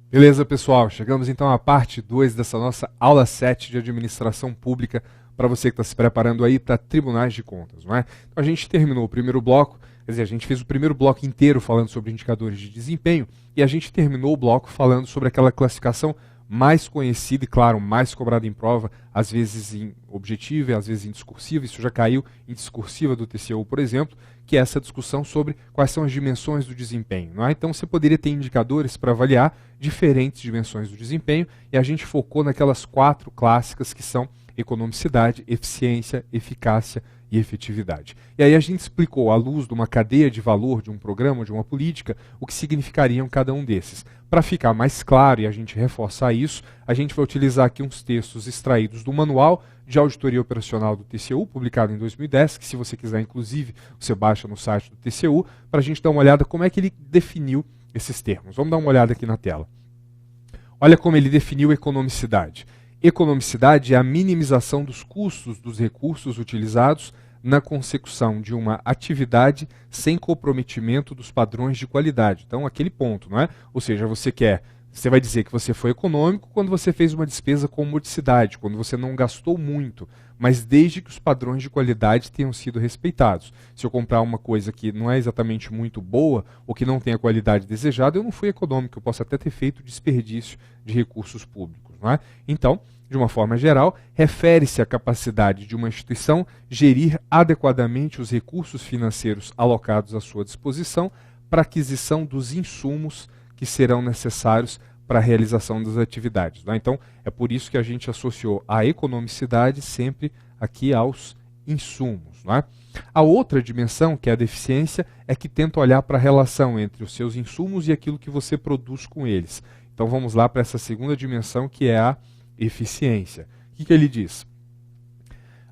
Beleza, pessoal? Chegamos então à parte 2 dessa nossa aula 7 de administração pública para você que está se preparando aí para tribunais de contas, não é? Então a gente terminou o primeiro bloco, quer dizer, a gente fez o primeiro bloco inteiro falando sobre indicadores de desempenho e a gente terminou o bloco falando sobre aquela classificação mais conhecida e, claro, mais cobrada em prova, às vezes em objetiva e às vezes em discursiva. Isso já caiu em discursiva do TCU, por exemplo, que é essa discussão sobre quais são as dimensões do desempenho, não é? Então você poderia ter indicadores para avaliar diferentes dimensões do desempenho e a gente focou naquelas 4 clássicas que são economicidade, eficiência, eficácia e efetividade. E aí a gente explicou, à luz de uma cadeia de valor, de um programa, de uma política, o que significariam cada um desses. Para ficar mais claro e a gente reforçar isso, a gente vai utilizar aqui uns textos extraídos do Manual de Auditoria Operacional do TCU, publicado em 2010, que se você quiser, inclusive, você baixa no site do TCU, para a gente dar uma olhada como é que ele definiu esses termos. Vamos dar uma olhada aqui na tela. Olha como ele definiu economicidade. Economicidade é a minimização dos custos dos recursos utilizados na consecução de uma atividade sem comprometimento dos padrões de qualidade. Então, aquele ponto, não é? Ou seja, você vai dizer que você foi econômico quando você fez uma despesa com modicidade, quando você não gastou muito, mas desde que os padrões de qualidade tenham sido respeitados. Se eu comprar uma coisa que não é exatamente muito boa ou que não tem a qualidade desejada, eu não fui econômico, eu posso até ter feito desperdício de recursos públicos, não é? Então, de uma forma geral, refere-se à capacidade de uma instituição gerir adequadamente os recursos financeiros alocados à sua disposição para a aquisição dos insumos que serão necessários para a realização das atividades, né? Então, é por isso que a gente associou a economicidade sempre aqui aos insumos, né? A outra dimensão, que é a deficiência, é que tenta olhar para a relação entre os seus insumos e aquilo que você produz com eles. Então, vamos lá para essa segunda dimensão, que é a eficiência. O que ele diz?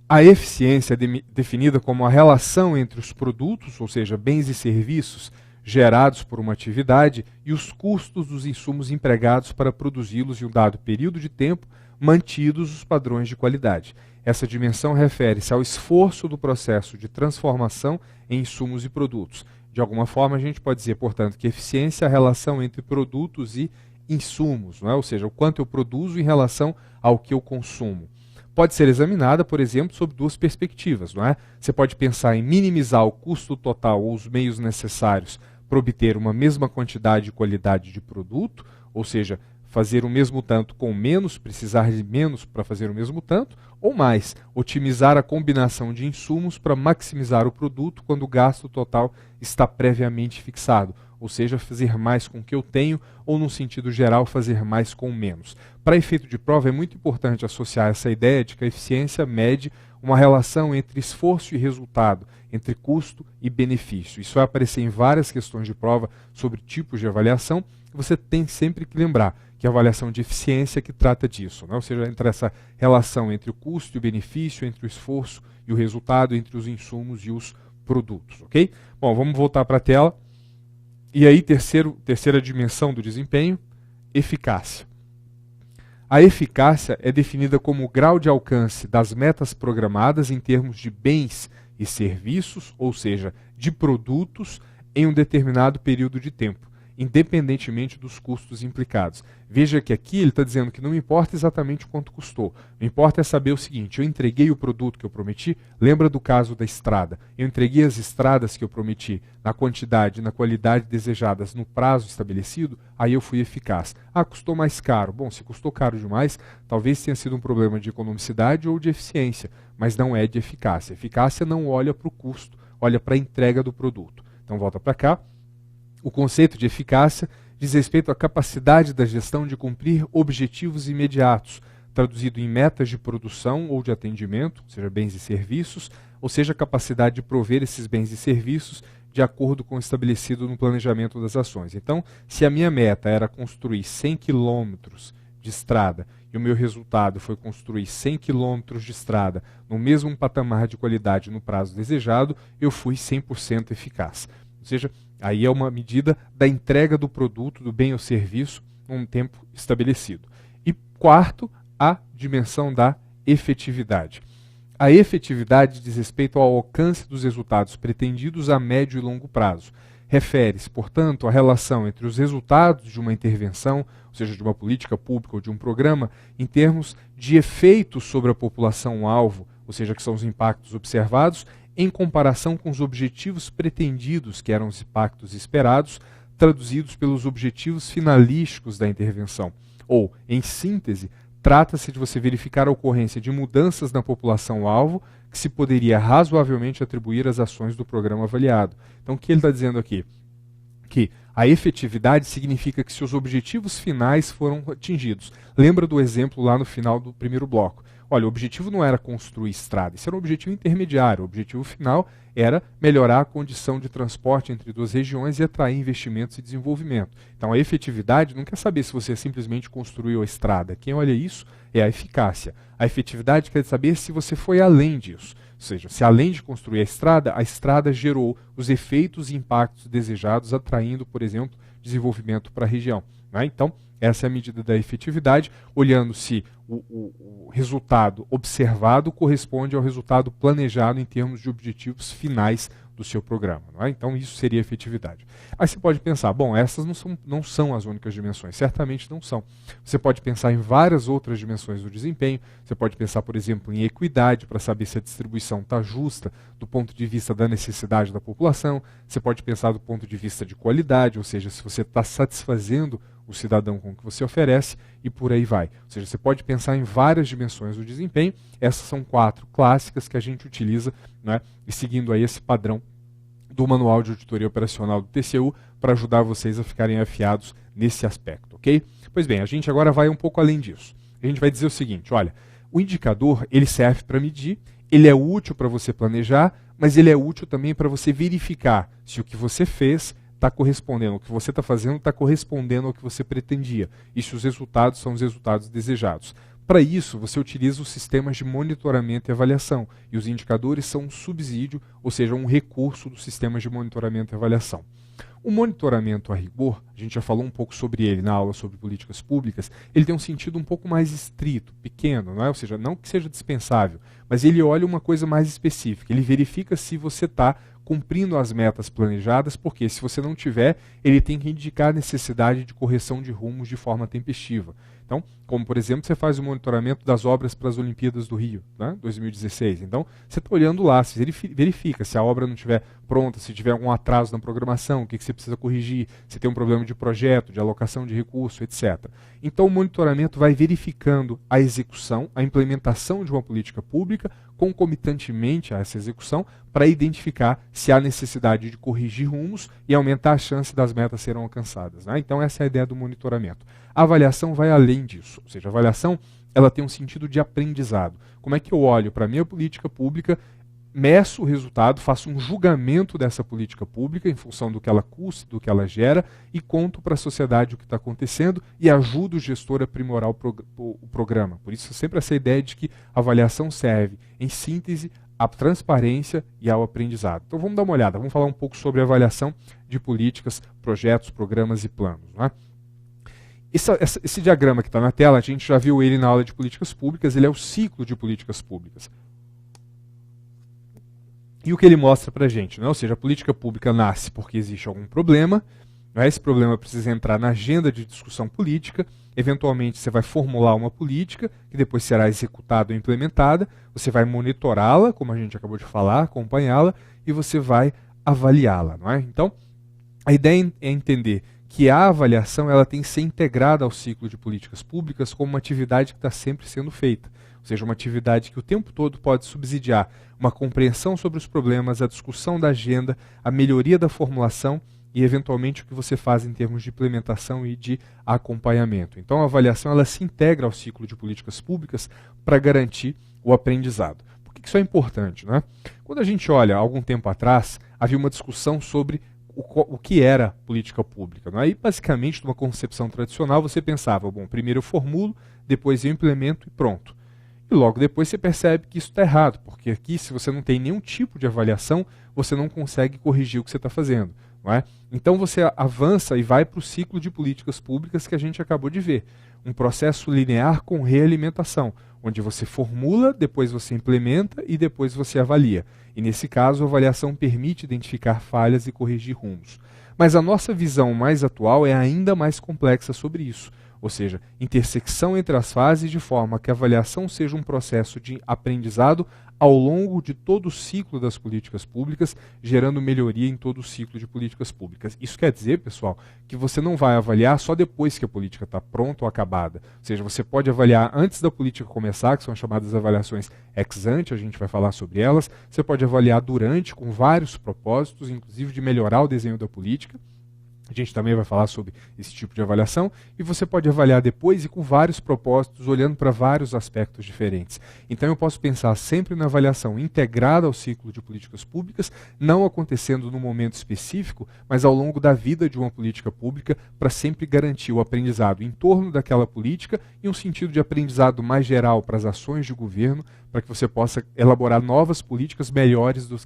A eficiência é definida como a relação entre os produtos, ou seja, bens e serviços, gerados por uma atividade e os custos dos insumos empregados para produzi-los em um dado período de tempo, mantidos os padrões de qualidade. Essa dimensão refere-se ao esforço do processo de transformação em insumos e produtos. De alguma forma, a gente pode dizer, portanto, que eficiência é a relação entre produtos e insumos, não é? Ou seja, o quanto eu produzo em relação ao que eu consumo. Pode ser examinada, por exemplo, sob 2 perspectivas, não é? Você pode pensar em minimizar o custo total ou os meios necessários para obter uma mesma quantidade e qualidade de produto, ou seja, fazer o mesmo tanto com menos, precisar de menos para fazer o mesmo tanto, ou mais, otimizar a combinação de insumos para maximizar o produto quando o gasto total está previamente fixado, ou seja, fazer mais com o que eu tenho, ou no sentido geral, fazer mais com menos. Para efeito de prova, é muito importante associar essa ideia de que a eficiência mede uma relação entre esforço e resultado, entre custo e benefício. Isso vai aparecer em várias questões de prova sobre tipos de avaliação. Você tem sempre que lembrar que a avaliação de eficiência que trata disso, né? Ou seja, entre essa relação entre o custo e o benefício, entre o esforço e o resultado, entre os insumos e os produtos, ok? Bom, vamos voltar para a tela. E aí, terceira dimensão do desempenho, eficácia. A eficácia é definida como o grau de alcance das metas programadas em termos de bens e serviços, ou seja, de produtos, em um determinado período de tempo, independentemente dos custos implicados. Veja que aqui ele está dizendo que não importa exatamente quanto custou, o importa é saber o seguinte: eu entreguei o produto que eu prometi. Lembra do caso da estrada? Eu entreguei as estradas que eu prometi na quantidade e na qualidade desejadas no prazo estabelecido, aí eu fui eficaz. Ah, custou mais caro. Bom, se custou caro demais, talvez tenha sido um problema de economicidade ou de eficiência, mas não é de eficácia. Eficácia não olha para o custo, olha para a entrega do produto. Então volta para cá. O conceito de eficácia diz respeito à capacidade da gestão de cumprir objetivos imediatos, traduzido em metas de produção ou de atendimento, ou seja, bens e serviços, ou seja, a capacidade de prover esses bens e serviços de acordo com o estabelecido no planejamento das ações. Então, se a minha meta era construir 100 quilômetros de estrada e o meu resultado foi construir 100 quilômetros de estrada no mesmo patamar de qualidade no prazo desejado, eu fui 100% eficaz. Ou seja, aí é uma medida da entrega do produto, do bem ou serviço, num tempo estabelecido. E quarto, a dimensão da efetividade. A efetividade diz respeito ao alcance dos resultados pretendidos a médio e longo prazo. Refere-se, portanto, à relação entre os resultados de uma intervenção, ou seja, de uma política pública ou de um programa, em termos de efeitos sobre a população-alvo, ou seja, que são os impactos observados, em comparação com os objetivos pretendidos, que eram os impactos esperados, traduzidos pelos objetivos finalísticos da intervenção. Ou, em síntese, trata-se de você verificar a ocorrência de mudanças na população-alvo que se poderia razoavelmente atribuir às ações do programa avaliado. Então, o que ele está dizendo aqui? Que a efetividade significa que se os objetivos finais foram atingidos. Lembra do exemplo lá no final do primeiro bloco. Olha, o objetivo não era construir estrada, isso era um objetivo intermediário. O objetivo final era melhorar a condição de transporte entre duas regiões e atrair investimentos e desenvolvimento. Então a efetividade não quer saber se você simplesmente construiu a estrada. Quem olha isso é a eficácia. A efetividade quer saber se você foi além disso. Ou seja, se além de construir a estrada gerou os efeitos e impactos desejados, atraindo, por exemplo, desenvolvimento para a região. Né? Então, essa é a medida da efetividade, olhando se o resultado observado corresponde ao resultado planejado em termos de objetivos finais do seu programa. Não é? Então, isso seria efetividade. Aí você pode pensar, bom, essas não são as únicas dimensões. Certamente não são. Você pode pensar em várias outras dimensões do desempenho. Você pode pensar, por exemplo, em equidade, para saber se a distribuição está justa do ponto de vista da necessidade da população. Você pode pensar do ponto de vista de qualidade, ou seja, se você está satisfazendo o cidadão com o que você oferece, e por aí vai. Ou seja, você pode pensar em várias dimensões do desempenho. Essas são 4 clássicas que a gente utiliza, né, e seguindo aí esse padrão do Manual de Auditoria Operacional do TCU para ajudar vocês a ficarem afiados nesse aspecto, ok? Pois bem, a gente agora vai um pouco além disso. A gente vai dizer o seguinte, olha, o indicador ele serve para medir, ele é útil para você planejar, mas ele é útil também para você verificar se o que você fez está correspondendo, o que você está fazendo está correspondendo ao que você pretendia, e se os resultados são os resultados desejados. Para isso, você utiliza os sistemas de monitoramento e avaliação, e os indicadores são um subsídio, ou seja, um recurso dos sistemas de monitoramento e avaliação. O monitoramento a rigor, a gente já falou um pouco sobre ele na aula sobre políticas públicas, ele tem um sentido um pouco mais estrito, pequeno, não é? Ou seja, não que seja dispensável, mas ele olha uma coisa mais específica, ele verifica se você está cumprindo as metas planejadas, porque se você não tiver, ele tem que indicar a necessidade de correção de rumos de forma tempestiva. Então, como por exemplo, você faz o monitoramento das obras para as Olimpíadas do Rio, né, 2016. Então, você está olhando lá, você verifica se a obra não estiver pronta, se tiver algum atraso na programação, o que você precisa corrigir, se tem um problema de projeto, de alocação de recurso, etc. Então, o monitoramento vai verificando a execução, a implementação de uma política pública, concomitantemente a essa execução, para identificar se há necessidade de corrigir rumos e aumentar a chance das metas serem alcançadas. Né? Então, essa é a ideia do monitoramento. A avaliação vai além disso, ou seja, a avaliação ela tem um sentido de aprendizado. Como é que eu olho para a minha política pública, meço o resultado, faço um julgamento dessa política pública em função do que ela custa, do que ela gera, e conto para a sociedade o que está acontecendo e ajudo o gestor a aprimorar o programa. Por isso, sempre essa ideia de que a avaliação serve, em síntese, à transparência e ao aprendizado. Então vamos dar uma olhada, vamos falar um pouco sobre a avaliação de políticas, projetos, programas e planos. Não é? Esse diagrama que está na tela, a gente já viu ele na aula de políticas públicas, ele é o ciclo de políticas públicas. E o que ele mostra para a gente? Né? Ou seja, a política pública nasce porque existe algum problema, né? Esse problema precisa entrar na agenda de discussão política, eventualmente você vai formular uma política, que depois será executada ou implementada, você vai monitorá-la, como a gente acabou de falar, acompanhá-la, e você vai avaliá-la. Não é? Então, a ideia é entender que a avaliação ela tem que ser integrada ao ciclo de políticas públicas como uma atividade que está sempre sendo feita. Ou seja, uma atividade que o tempo todo pode subsidiar uma compreensão sobre os problemas, a discussão da agenda, a melhoria da formulação e, eventualmente, o que você faz em termos de implementação e de acompanhamento. Então, a avaliação ela se integra ao ciclo de políticas públicas para garantir o aprendizado. Por que isso é importante? Né? Quando a gente olha, algum tempo atrás, havia uma discussão sobre o que era política pública. Não é? E, basicamente, numa concepção tradicional, você pensava, bom, primeiro eu formulo, depois eu implemento e pronto. E logo depois você percebe que isso está errado, porque aqui, se você não tem nenhum tipo de avaliação, você não consegue corrigir o que você está fazendo. Não é? Então você avança e vai para o ciclo de políticas públicas que a gente acabou de ver. Um processo linear com realimentação, onde você formula, depois você implementa e depois você avalia. E nesse caso, a avaliação permite identificar falhas e corrigir rumos. Mas a nossa visão mais atual é ainda mais complexa sobre isso. Ou seja, intersecção entre as fases de forma que a avaliação seja um processo de aprendizado ao longo de todo o ciclo das políticas públicas, gerando melhoria em todo o ciclo de políticas públicas. Isso quer dizer, pessoal, que você não vai avaliar só depois que a política está pronta ou acabada. Ou seja, você pode avaliar antes da política começar, que são as chamadas avaliações ex ante, a gente vai falar sobre elas. Você pode avaliar durante, com vários propósitos, inclusive de melhorar o desenho da política. A gente também vai falar sobre esse tipo de avaliação e você pode avaliar depois e com vários propósitos, olhando para vários aspectos diferentes. Então eu posso pensar sempre na avaliação integrada ao ciclo de políticas públicas, não acontecendo num momento específico, mas ao longo da vida de uma política pública, para sempre garantir o aprendizado em torno daquela política e um sentido de aprendizado mais geral para as ações de governo, para que você possa elaborar novas políticas melhores do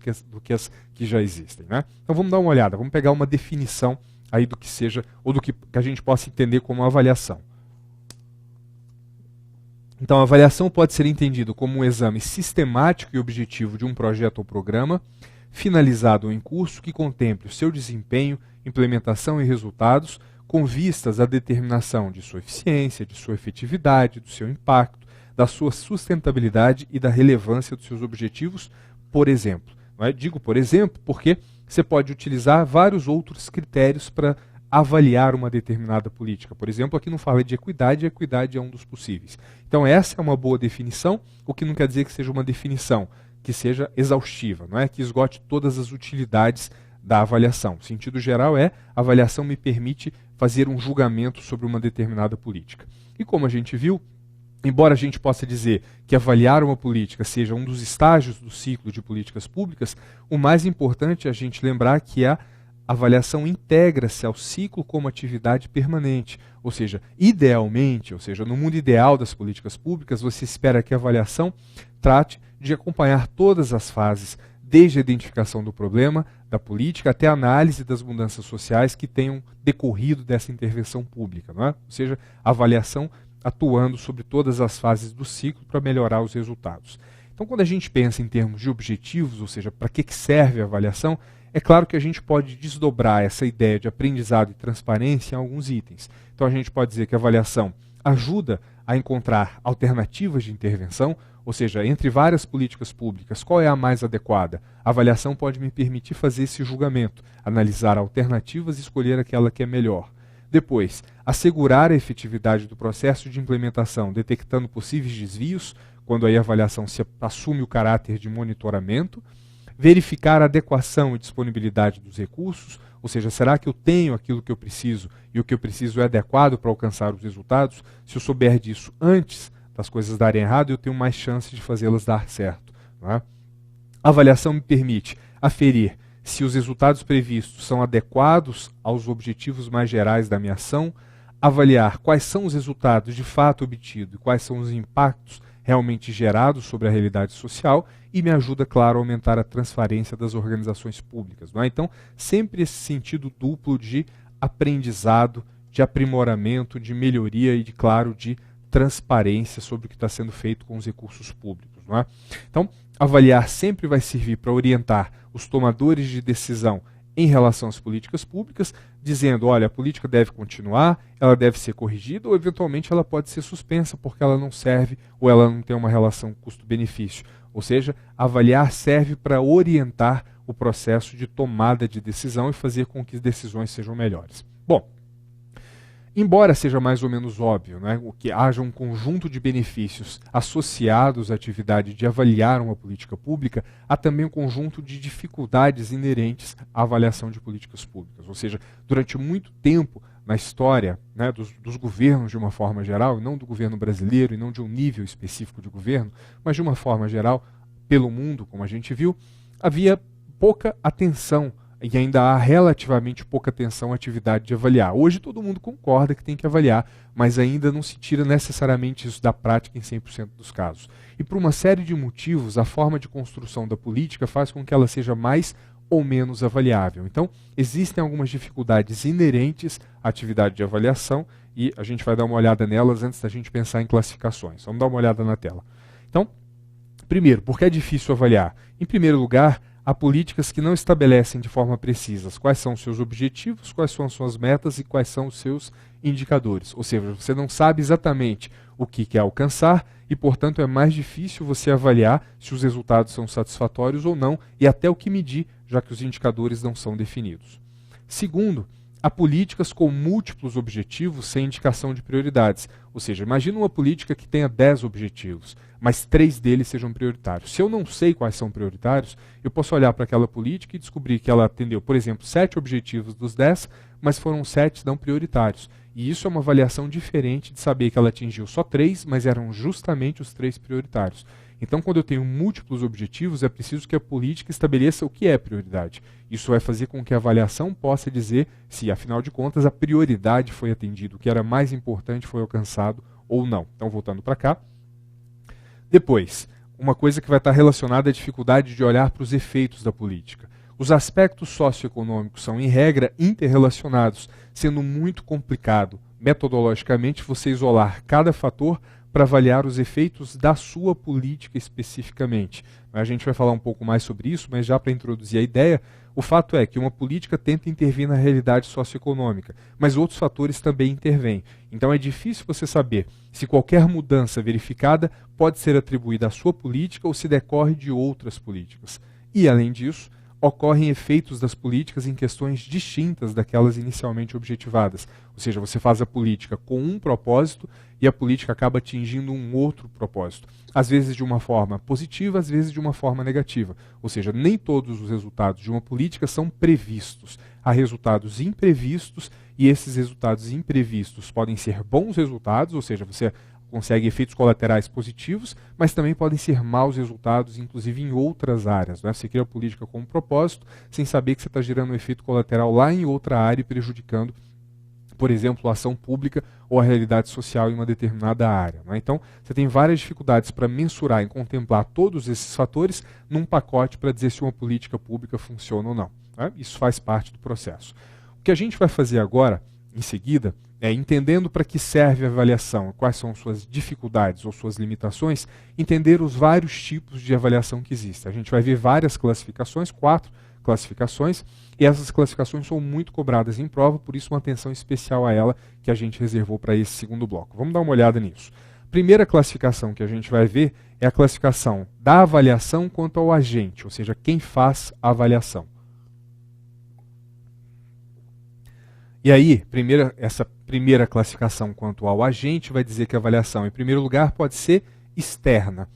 que as que já existem. Né? Então vamos dar uma olhada, vamos pegar uma definição aí do que seja, ou do que a gente possa entender como avaliação. Então, a avaliação pode ser entendida como um exame sistemático e objetivo de um projeto ou programa, finalizado ou em curso, que contemple o seu desempenho, implementação e resultados, com vistas à determinação de sua eficiência, de sua efetividade, do seu impacto, da sua sustentabilidade e da relevância dos seus objetivos, por exemplo. Não é? Digo por exemplo porque você pode utilizar vários outros critérios para avaliar uma determinada política. Por exemplo, aqui não fala de equidade, e equidade é um dos possíveis. Então essa é uma boa definição, o que não quer dizer que seja uma definição que seja exaustiva, não é? Que esgote todas as utilidades da avaliação. O sentido geral é, a avaliação me permite fazer um julgamento sobre uma determinada política. E como a gente viu, embora a gente possa dizer que avaliar uma política seja um dos estágios do ciclo de políticas públicas, o mais importante é a gente lembrar que a avaliação integra-se ao ciclo como atividade permanente. Ou seja, idealmente, ou seja, no mundo ideal das políticas públicas, você espera que a avaliação trate de acompanhar todas as fases, desde a identificação do problema, da política, até a análise das mudanças sociais que tenham decorrido dessa intervenção pública. Não é? Ou seja, a avaliação atuando sobre todas as fases do ciclo para melhorar os resultados. Então, quando a gente pensa em termos de objetivos, ou seja, para que serve a avaliação, é claro que a gente pode desdobrar essa ideia de aprendizado e transparência em alguns itens. Então, a gente pode dizer que a avaliação ajuda a encontrar alternativas de intervenção, ou seja, entre várias políticas públicas, qual é a mais adequada? A avaliação pode me permitir fazer esse julgamento, analisar alternativas e escolher aquela que é melhor. Depois, assegurar a efetividade do processo de implementação, detectando possíveis desvios, quando aí a avaliação se assume o caráter de monitoramento. Verificar a adequação e disponibilidade dos recursos, ou seja, será que eu tenho aquilo que eu preciso e o que eu preciso é adequado para alcançar os resultados? Se eu souber disso antes das coisas darem errado, eu tenho mais chance de fazê-las dar certo. Não é? A avaliação me permite aferir se os resultados previstos são adequados aos objetivos mais gerais da minha ação, avaliar quais são os resultados de fato obtidos e quais são os impactos realmente gerados sobre a realidade social e me ajuda, claro, a aumentar a transparência das organizações públicas. Não é? Então, sempre esse sentido duplo de aprendizado, de aprimoramento, de melhoria e, claro, de transparência sobre o que está sendo feito com os recursos públicos. Não é? Então, avaliar sempre vai servir para orientar os tomadores de decisão em relação às políticas públicas, dizendo, olha, a política deve continuar, ela deve ser corrigida ou eventualmente ela pode ser suspensa porque ela não serve ou ela não tem uma relação custo-benefício. Ou seja, avaliar serve para orientar o processo de tomada de decisão e fazer com que as decisões sejam melhores. Bom, embora seja mais ou menos óbvio, né, que haja um conjunto de benefícios associados à atividade de avaliar uma política pública, há também um conjunto de dificuldades inerentes à avaliação de políticas públicas. Ou seja, durante muito tempo na história, né, dos governos de uma forma geral, não do governo brasileiro e não de um nível específico de governo, mas de uma forma geral, pelo mundo, como a gente viu, havia pouca atenção e ainda há relativamente pouca atenção à atividade de avaliar. Hoje todo mundo concorda que tem que avaliar, mas ainda não se tira necessariamente isso da prática em 100% dos casos. E por uma série de motivos, a forma de construção da política faz com que ela seja mais ou menos avaliável. Então, existem algumas dificuldades inerentes à atividade de avaliação e a gente vai dar uma olhada nelas antes da gente pensar em classificações. Vamos dar uma olhada na tela. Então, primeiro, por que é difícil avaliar? Em primeiro lugar, há políticas que não estabelecem de forma precisa quais são os seus objetivos, quais são as suas metas e quais são os seus indicadores. Ou seja, você não sabe exatamente o que quer alcançar e, portanto, é mais difícil você avaliar se os resultados são satisfatórios ou não e até o que medir, já que os indicadores não são definidos. Segundo, há políticas com múltiplos objetivos sem indicação de prioridades. Ou seja, imagina uma política que tenha 10 objetivos, mas 3 deles sejam prioritários. Se eu não sei quais são prioritários, eu posso olhar para aquela política e descobrir que ela atendeu, por exemplo, 7 objetivos dos 10, mas foram 7 não prioritários. E isso é uma avaliação diferente de saber que ela atingiu só 3, mas eram justamente os 3 prioritários. Então, quando eu tenho múltiplos objetivos, é preciso que a política estabeleça o que é prioridade. Isso vai fazer com que a avaliação possa dizer se, afinal de contas, a prioridade foi atendida, o que era mais importante foi alcançado ou não. Então, voltando para cá. Depois, uma coisa que vai estar relacionada à dificuldade de olhar para os efeitos da política. Os aspectos socioeconômicos são, em regra, interrelacionados, sendo muito complicado, metodologicamente, você isolar cada fator para avaliar os efeitos da sua política especificamente. A gente vai falar um pouco mais sobre isso, mas já para introduzir a ideia, o fato é que uma política tenta intervir na realidade socioeconômica, mas outros fatores também intervêm. Então é difícil você saber se qualquer mudança verificada pode ser atribuída à sua política ou se decorre de outras políticas. E, além disso, ocorrem efeitos das políticas em questões distintas daquelas inicialmente objetivadas. Ou seja, você faz a política com um propósito e a política acaba atingindo um outro propósito. Às vezes de uma forma positiva, às vezes de uma forma negativa. Ou seja, nem todos os resultados de uma política são previstos. Há resultados imprevistos e esses resultados imprevistos podem ser bons resultados, ou seja, você consegue efeitos colaterais positivos, mas também podem ser maus resultados, inclusive em outras áreas. Né? Você cria a política com um propósito, sem saber que você está gerando um efeito colateral lá em outra área e prejudicando, por exemplo, a ação pública ou a realidade social em uma determinada área. Né? Então, você tem várias dificuldades para mensurar e contemplar todos esses fatores num pacote para dizer se uma política pública funciona ou não. Né? Isso faz parte do processo. O que a gente vai fazer agora, em seguida, entendendo para que serve a avaliação, quais são suas dificuldades ou suas limitações, entender os vários tipos de avaliação que existem. A gente vai ver várias classificações, 4 classificações, e essas classificações são muito cobradas em prova, por isso uma atenção especial a ela que a gente reservou para esse segundo bloco. Vamos dar uma olhada nisso. Primeira classificação que a gente vai ver é a classificação da avaliação quanto ao agente, ou seja, quem faz a avaliação. E aí, essa primeira classificação quanto ao agente vai dizer que a avaliação, em primeiro lugar, pode ser externa.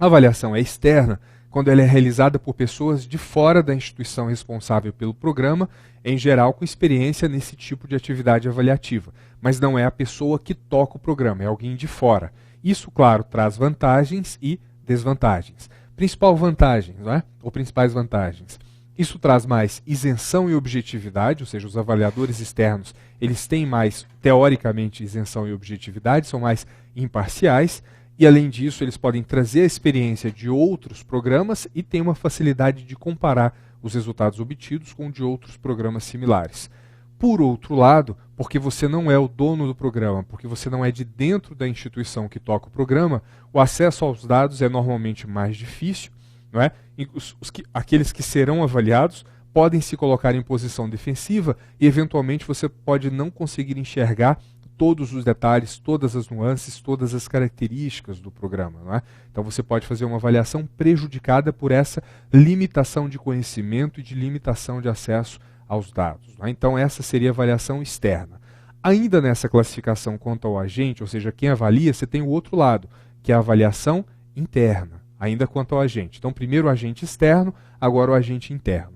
A avaliação é externa quando ela é realizada por pessoas de fora da instituição responsável pelo programa, em geral com experiência nesse tipo de atividade avaliativa, mas não é a pessoa que toca o programa, é alguém de fora. Isso, claro, traz vantagens e desvantagens. Principal vantagem, não é? Ou principais vantagens. Isso traz mais isenção e objetividade, ou seja, os avaliadores externos eles têm mais, teoricamente, isenção e objetividade, são mais imparciais, e além disso eles podem trazer a experiência de outros programas e têm uma facilidade de comparar os resultados obtidos com de outros programas similares. Por outro lado, porque você não é o dono do programa, porque você não é de dentro da instituição que toca o programa, o acesso aos dados é normalmente mais difícil, não é? Aqueles que serão avaliados podem se colocar em posição defensiva e, eventualmente, você pode não conseguir enxergar todos os detalhes, todas as nuances, todas as características do programa. Não é? Então, você pode fazer uma avaliação prejudicada por essa limitação de conhecimento e de limitação de acesso aos dados. Não é? Então, essa seria a avaliação externa. Ainda nessa classificação quanto ao agente, ou seja, quem avalia, você tem o outro lado, que é a avaliação interna. Ainda quanto ao agente. Então, primeiro o agente externo, agora o agente interno.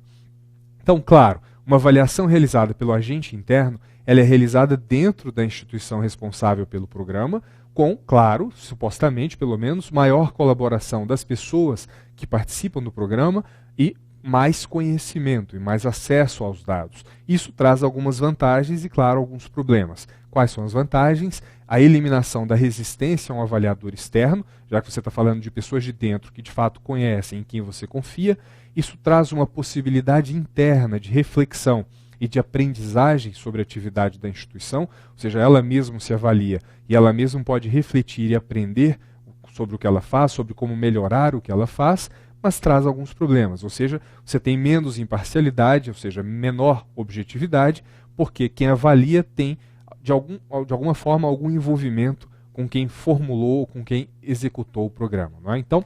Então, claro, uma avaliação realizada pelo agente interno, ela é realizada dentro da instituição responsável pelo programa, com, claro, supostamente, pelo menos, maior colaboração das pessoas que participam do programa e mais conhecimento e mais acesso aos dados. Isso traz algumas vantagens e, claro, alguns problemas. Quais são as vantagens? A eliminação da resistência a um avaliador externo, já que você está falando de pessoas de dentro que de fato conhecem, em quem você confia. Isso traz uma possibilidade interna de reflexão e de aprendizagem sobre a atividade da instituição, ou seja, ela mesma se avalia e ela mesma pode refletir e aprender sobre o que ela faz, sobre como melhorar o que ela faz, mas traz alguns problemas, ou seja, você tem menos imparcialidade, ou seja, menor objetividade, porque quem avalia tem, de alguma forma, algum envolvimento com quem formulou, com quem executou o programa. Não é? Então,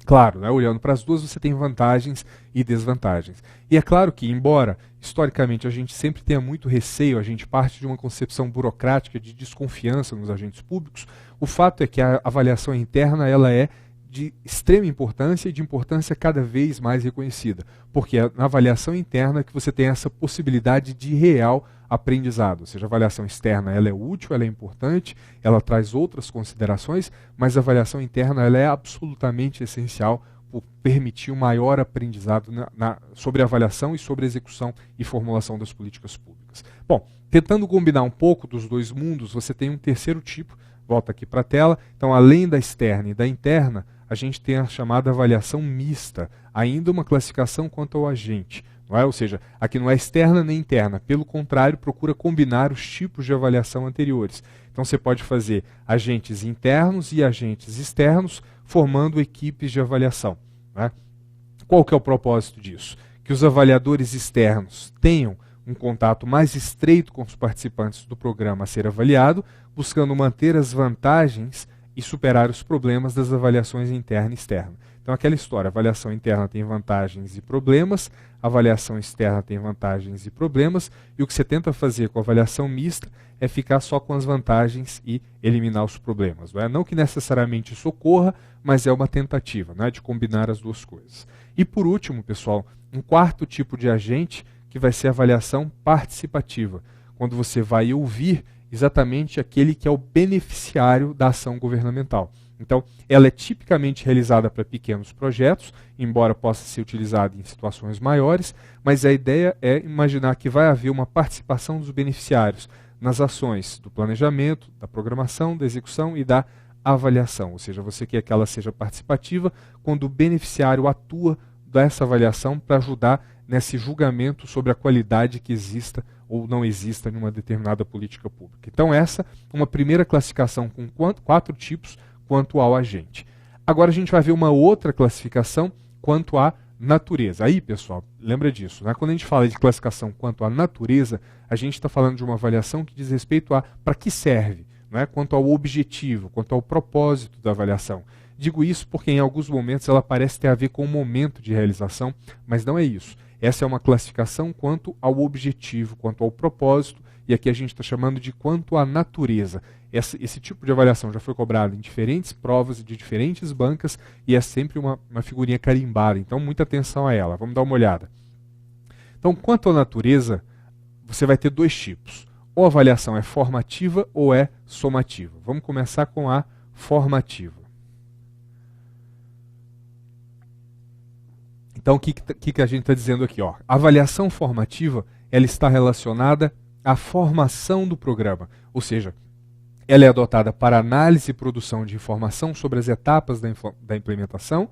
claro, né, olhando para as duas, você tem vantagens e desvantagens. E é claro que, embora historicamente a gente sempre tenha muito receio, a gente parte de uma concepção burocrática de desconfiança nos agentes públicos, o fato é que a avaliação interna ela é de extrema importância e de importância cada vez mais reconhecida, porque é na avaliação interna que você tem essa possibilidade de real aprendizado, ou seja, a avaliação externa ela é útil, ela é importante, ela traz outras considerações, mas a avaliação interna ela é absolutamente essencial por permitir um maior aprendizado sobre a avaliação e sobre a execução e formulação das políticas públicas. Bom, tentando combinar um pouco dos dois mundos, você tem um terceiro tipo, volta aqui para a tela, então além da externa e da interna, a gente tem a chamada avaliação mista, ainda uma classificação quanto ao agente. Não é? Ou seja, aqui não é externa nem interna, pelo contrário, procura combinar os tipos de avaliação anteriores. Então você pode fazer agentes internos e agentes externos, formando equipes de avaliação. Não é? Qual que é o propósito disso? Que os avaliadores externos tenham um contato mais estreito com os participantes do programa a ser avaliado, buscando manter as vantagens e superar os problemas das avaliações interna e externa. Então, aquela história, a avaliação interna tem vantagens e problemas, a avaliação externa tem vantagens e problemas, e o que você tenta fazer com a avaliação mista é ficar só com as vantagens e eliminar os problemas. Não é? Não que necessariamente isso ocorra, mas é uma tentativa, né, de combinar as duas coisas. E por último, pessoal, um quarto tipo de agente que vai ser a avaliação participativa, quando você vai ouvir exatamente aquele que é o beneficiário da ação governamental. Então, ela é tipicamente realizada para pequenos projetos, embora possa ser utilizada em situações maiores, mas a ideia é imaginar que vai haver uma participação dos beneficiários nas ações do planejamento, da programação, da execução e da avaliação. Ou seja, você quer que ela seja participativa quando o beneficiário atua dessa avaliação para ajudar nesse julgamento sobre a qualidade que exista ou não exista em uma determinada política pública. Então essa é uma primeira classificação com 4 tipos quanto ao agente. Agora a gente vai ver uma outra classificação quanto à natureza. Aí, pessoal, lembra disso, né? Quando a gente fala de classificação quanto à natureza, a gente está falando de uma avaliação que diz respeito a para que serve, né? Quanto ao objetivo, quanto ao propósito da avaliação. Digo isso porque em alguns momentos ela parece ter a ver com o momento de realização, mas não é isso. Essa é uma classificação quanto ao objetivo, quanto ao propósito, e aqui a gente está chamando de quanto à natureza. Esse tipo de avaliação já foi cobrado em diferentes provas de diferentes bancas e é sempre uma figurinha carimbada, então muita atenção a ela. Vamos dar uma olhada. Então, quanto à natureza, você vai ter 2 tipos. Ou a avaliação é formativa ou é somativa. Vamos começar com a formativa. Então, o que a gente está dizendo aqui? Ó? A avaliação formativa ela está relacionada à formação do programa, ou seja, ela é adotada para análise e produção de informação sobre as etapas da implementação,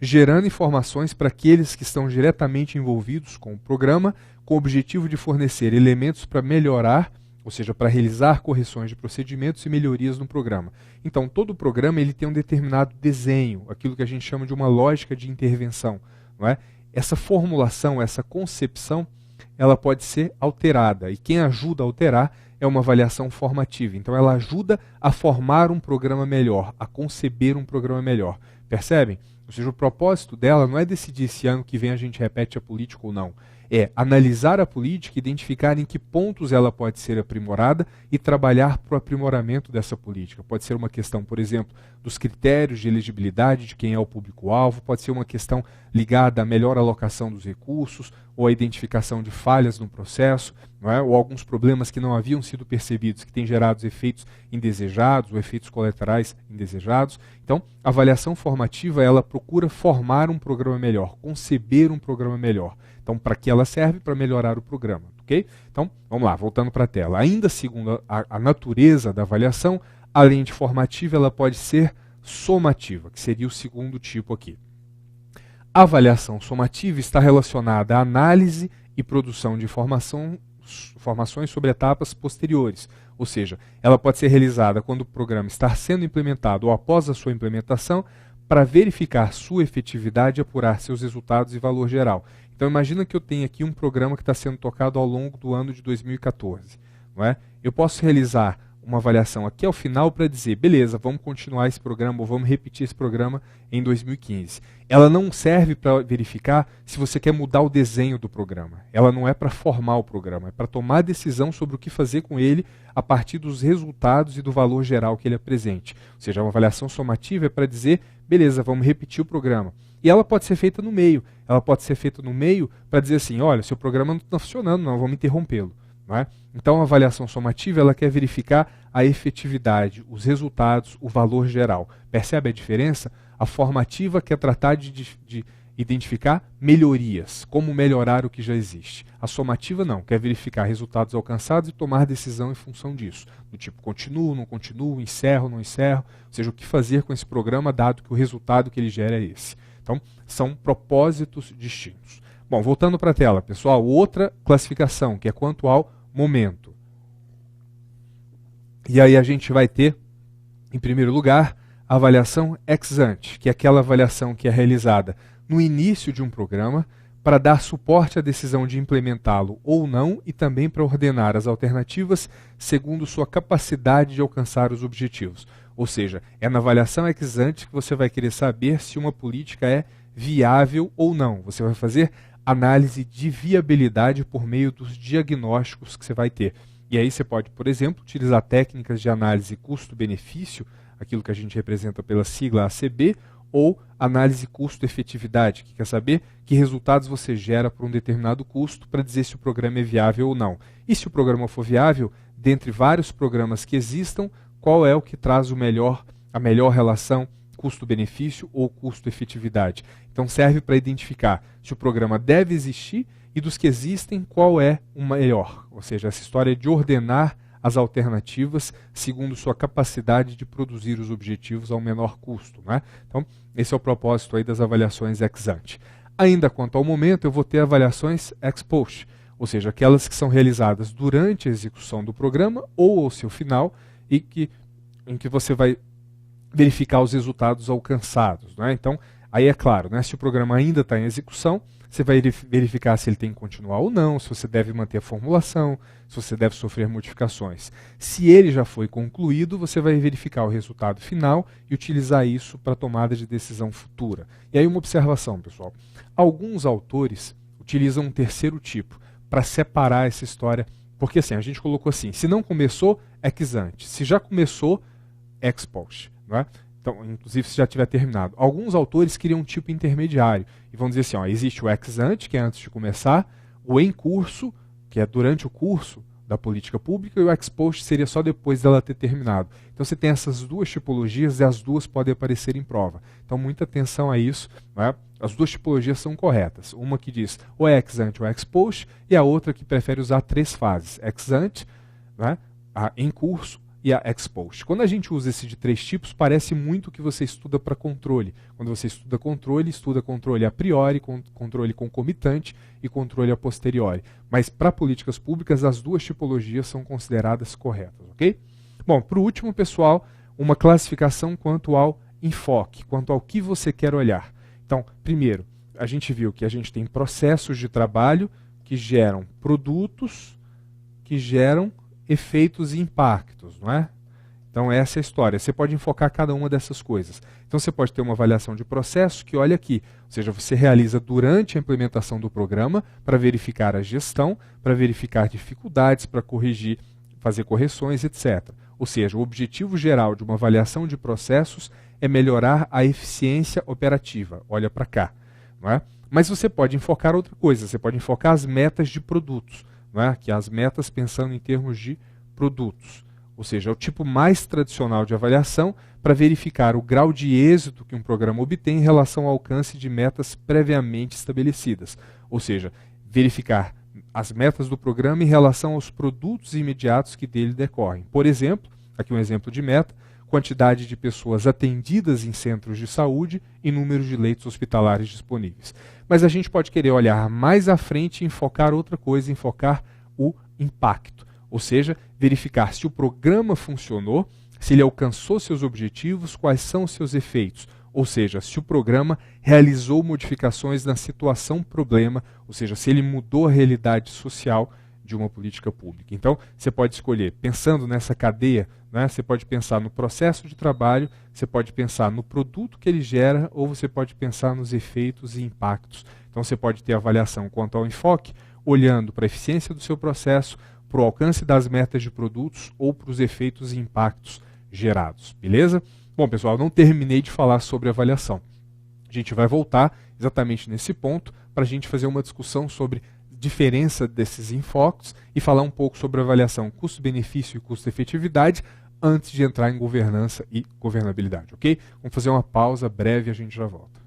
gerando informações para aqueles que estão diretamente envolvidos com o programa, com o objetivo de fornecer elementos para melhorar, ou seja, para realizar correções de procedimentos e melhorias no programa. Então, todo o programa ele tem um determinado desenho, aquilo que a gente chama de uma lógica de intervenção. Não é? Essa formulação, essa concepção, ela pode ser alterada, e quem ajuda a alterar é uma avaliação formativa. Então ela ajuda a formar um programa melhor, a conceber um programa melhor. Percebem? Ou seja, o propósito dela não é decidir se ano que vem a gente repete a política ou não. É analisar a política, identificar em que pontos ela pode ser aprimorada e trabalhar para o aprimoramento dessa política. Pode ser uma questão, por exemplo, dos critérios de elegibilidade de quem é o público-alvo, pode ser uma questão ligada à melhor alocação dos recursos ou à identificação de falhas no processo, não é? Ou alguns problemas que não haviam sido percebidos, que têm gerado efeitos indesejados ou efeitos colaterais indesejados. Então, a avaliação formativa ela procura formar um programa melhor, conceber um programa melhor. Então, para que ela serve? Para melhorar o programa, ok? Então, vamos lá, voltando para a tela. Ainda segundo a natureza da avaliação, além de formativa, ela pode ser somativa, que seria o segundo tipo aqui. A avaliação somativa está relacionada à análise e produção de informações sobre etapas posteriores, ou seja, ela pode ser realizada quando o programa está sendo implementado ou após a sua implementação, para verificar sua efetividade e apurar seus resultados e valor geral. Então imagina que eu tenho aqui um programa que está sendo tocado ao longo do ano de 2014. Não é? Eu posso realizar uma avaliação aqui ao final para dizer, beleza, vamos continuar esse programa ou vamos repetir esse programa em 2015. Ela não serve para verificar se você quer mudar o desenho do programa. Ela não é para formar o programa, é para tomar decisão sobre o que fazer com ele a partir dos resultados e do valor geral que ele apresente. Ou seja, uma avaliação somativa é para dizer, beleza, vamos repetir o programa. E ela pode ser feita no meio. Ela pode ser feita no meio para dizer assim, olha, seu programa não está funcionando, não, vamos interrompê-lo. Não é? Então, a avaliação somativa ela quer verificar a efetividade, os resultados, o valor geral. Percebe a diferença? A formativa quer tratar de identificar melhorias, como melhorar o que já existe. A somativa não, quer verificar resultados alcançados e tomar decisão em função disso. Do tipo, continuo, não continuo, encerro, não encerro. Ou seja, o que fazer com esse programa, dado que o resultado que ele gera é esse. Então, são propósitos distintos. Bom, voltando para a tela, pessoal, outra classificação, que é quanto ao momento. E aí a gente vai ter, em primeiro lugar, a avaliação ex ante, que é aquela avaliação que é realizada no início de um programa para dar suporte à decisão de implementá-lo ou não e também para ordenar as alternativas segundo sua capacidade de alcançar os objetivos. Ou seja, é na avaliação ex ante que você vai querer saber se uma política é viável ou não. Você vai fazer análise de viabilidade por meio dos diagnósticos que você vai ter. E aí você pode, por exemplo, utilizar técnicas de análise custo-benefício, aquilo que a gente representa pela sigla ACB, ou análise custo-efetividade, que quer saber que resultados você gera por um determinado custo para dizer se o programa é viável ou não. E se o programa for viável, dentre vários programas que existam, qual é o que traz a melhor relação custo-benefício ou custo-efetividade. Então serve para identificar se o programa deve existir e dos que existem, qual é o melhor. Ou seja, essa história de ordenar as alternativas segundo sua capacidade de produzir os objetivos ao menor custo. Né? Então, esse é o propósito aí das avaliações ex ante. Ainda quanto ao momento, eu vou ter avaliações ex post, ou seja, aquelas que são realizadas durante a execução do programa ou ao seu final e em que você vai verificar os resultados alcançados. Né? Então, aí é claro, né, se o programa ainda está em execução, você vai verificar se ele tem que continuar ou não, se você deve manter a formulação, se você deve sofrer modificações. Se ele já foi concluído, você vai verificar o resultado final e utilizar isso para tomada de decisão futura. E aí uma observação, pessoal. Alguns autores utilizam um terceiro tipo para separar essa história, porque assim, a gente colocou assim, se não começou, ex ante. Se já começou, ex post. Não é? Então, inclusive se já tiver terminado. Alguns autores criam um tipo intermediário e vão dizer assim, ó, existe o ex ante, que é antes de começar, o em curso, que é durante o curso da política pública, e o ex post seria só depois dela ter terminado. Então você tem essas duas tipologias e as duas podem aparecer em prova. Então muita atenção a isso. Né? As duas tipologias são corretas. Uma que diz o ex ante ou ex post e a outra que prefere usar três fases. Ex ante, né? A em curso, e a ex post. Quando a gente usa esse de três tipos, parece muito que você estuda para controle. Quando você estuda controle a priori, controle concomitante e controle a posteriori. Mas para políticas públicas, as duas tipologias são consideradas corretas, ok? Bom, para o último, pessoal, uma classificação quanto ao enfoque, quanto ao que você quer olhar. Então, primeiro, a gente viu que a gente tem processos de trabalho que geram produtos, que geram efeitos e impactos, não é? Então essa é a história. Você pode enfocar cada uma dessas coisas. Então você pode ter uma avaliação de processo que olha aqui, ou seja, você realiza durante a implementação do programa para verificar a gestão, para verificar dificuldades, para corrigir, fazer correções, etc. Ou seja, o objetivo geral de uma avaliação de processos é melhorar a eficiência operativa. Olha para cá, não é? Mas você pode enfocar outra coisa, você pode enfocar as metas de produtos. Não é? Que as metas pensando em termos de produtos. ou seja, é o tipo mais tradicional de avaliação para verificar o grau de êxito que um programa obtém em relação ao alcance de metas previamente estabelecidas, ou seja, verificar as metas do programa em relação aos produtos imediatos que dele decorrem. Por exemplo, aqui um exemplo de meta, quantidade de pessoas atendidas em centros de saúde e número de leitos hospitalares disponíveis. Mas a gente pode querer olhar mais à frente e enfocar outra coisa, enfocar o impacto. Ou seja, verificar se o programa funcionou, se ele alcançou seus objetivos, quais são os seus efeitos. Ou seja, se o programa realizou modificações na situação problema, ou seja, se ele mudou a realidade social de uma política pública. Então, você pode escolher, pensando nessa cadeia, né, você pode pensar no processo de trabalho, você pode pensar no produto que ele gera, ou você pode pensar nos efeitos e impactos. Então, você pode ter avaliação quanto ao enfoque, olhando para a eficiência do seu processo, para o alcance das metas de produtos ou para os efeitos e impactos gerados. Beleza? Bom, pessoal, não terminei de falar sobre avaliação. A gente vai voltar exatamente nesse ponto para a gente fazer uma discussão sobre diferença desses enfoques e falar um pouco sobre avaliação custo-benefício e custo-efetividade antes de entrar em governança e governabilidade, ok? Vamos fazer uma pausa breve e a gente já volta.